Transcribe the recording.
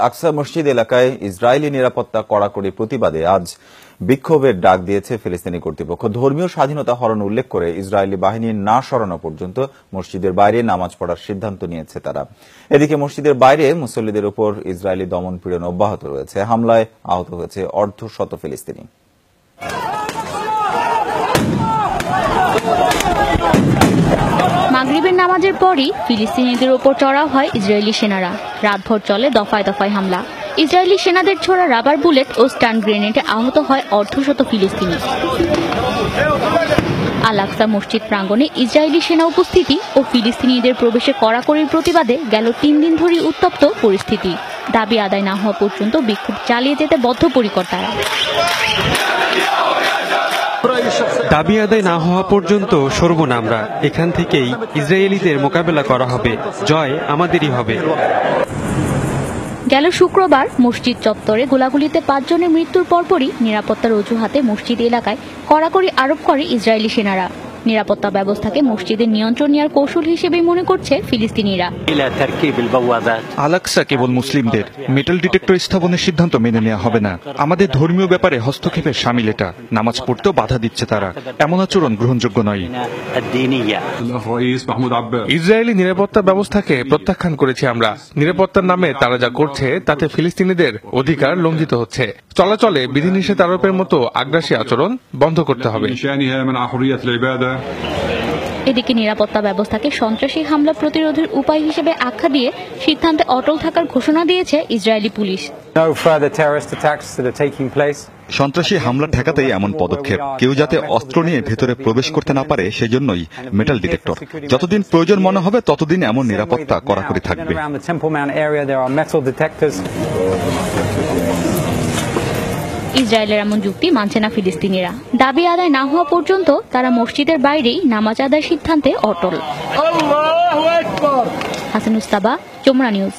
আকসা মসজিদ এলাকায় ইসরায়েলি নিরাপত্তা কড়াকড়ির প্রতিবাদে আজ বিক্ষোভের ডাক দিয়েছে ফিলিস্তিনি কর্তৃপক্ষ। ধর্মীয় স্বাধীনতা হরণ উল্লেখ করে ইসরায়েলি বাহিনী না সরানো পর্যন্ত মসজিদের বাইরে নামাজ পড়ার সিদ্ধান্ত নিয়েছে তারা। এদিকে মসজিদের বাইরে মুসল্লিদের উপর ইসরায়েলি দমনপীড়ন অব্যাহত রয়েছে। হামলায় আহত হয়েছে অর্ধশত ফিলিস্তিনি। মাগরিবের নামাজের পরই ফিলিস্তিনিদের ওপর চড়াও হয় ইসরায়েলি সেনারা। রাতভর চলে দফায় দফায় হামলা। ইসরায়েলি সেনাদের ছোড়া রাবার বুলেট ও স্টান গ্রেনেডে আহত হয় অর্ধশত ফিলিস্তিনি। আল আকসা মসজিদ প্রাঙ্গণে ইসরায়েলি সেনা উপস্থিতি ও ফিলিস্তিনিদের প্রবেশে কড়াকড়ির প্রতিবাদে গেল 3 দিন ধরে উত্তপ্ত পরিস্থিতি। দাবি আদায় না হওয়া পর্যন্ত বিক্ষোভ চালিয়ে যেতে বদ্ধপরিকর তারা। দাবি আদায় না হওয়া পর্যন্ত সরব না আমরা। এখান থেকেই ইসরায়েলিদের মোকাবেলা করা হবে। জয় আমাদেরই হবে। গেল শুক্রবার মসজিদ চত্বরে গোলাগুলিতে 5 জনের মৃত্যুর পরপরই নিরাপত্তার অজুহাতে মসজিদ এলাকায় কড়াকড়ি আরোপ করে ইসরায়েলি সেনারা। নিরাপত্তা ব্যবস্থাকে মসজিদের নিয়ন্ত্রণ নেওয়ার কৌশল হিসেবে মনে করছে ফিলিস্তিনিরা। আল আকসা কেবল মুসলিমদের। মেটাল ডিটেক্টর স্থাপনের সিদ্ধান্ত মেনে নেওয়া হবে না। আমাদের ধর্মীয় ব্যাপারে হস্তক্ষেপের শামিল এটা। নামাজ পড়তেও বাধা দিচ্ছে তারা। এমন আচরণ গ্রহণযোগ্য নয়। ইসরায়েলি নিরাপত্তা ব্যবস্থাকে প্রত্যাখ্যান করেছি আমরা। নিরাপত্তার নামে তারা যা করছে তাতে ফিলিস্তিনিদের অধিকার লঙ্ঘিত হচ্ছে। চলাচলে বিধিনিষেধ আরোপের মতো আগ্রাসী আচরণ বন্ধ করতে হবে। এদিকে নিরাপত্তা ব্যবস্থাকে সন্ত্রাসী হামলা প্রতিরোধের উপায় হিসেবে আখ্যা দিয়ে সিদ্ধান্তে অটল থাকার ঘোষণা দিয়েছে ইসরায়েলি পুলিশ। সন্ত্রাসী হামলা ঠেকাতেই এমন পদক্ষেপ। কেউ যাতে অস্ত্র নিয়ে ভেতরে প্রবেশ করতে না পারে সেজন্যই মেটাল ডিটেক্টর। যতদিন প্রয়োজন মনে হবে ততদিন এমন নিরাপত্তা কড়াকড়ি থাকবে। ইসরায়েলের এমন যুক্তি মানছে না ফিলিস্তিনিরা। দাবি আদায় না হওয়া পর্যন্ত তারা মসজিদের বাইরেই নামাজ আদায়ের সিদ্ধান্তে অটল। হাসান মুস্তাবা, যমুনা নিউজ।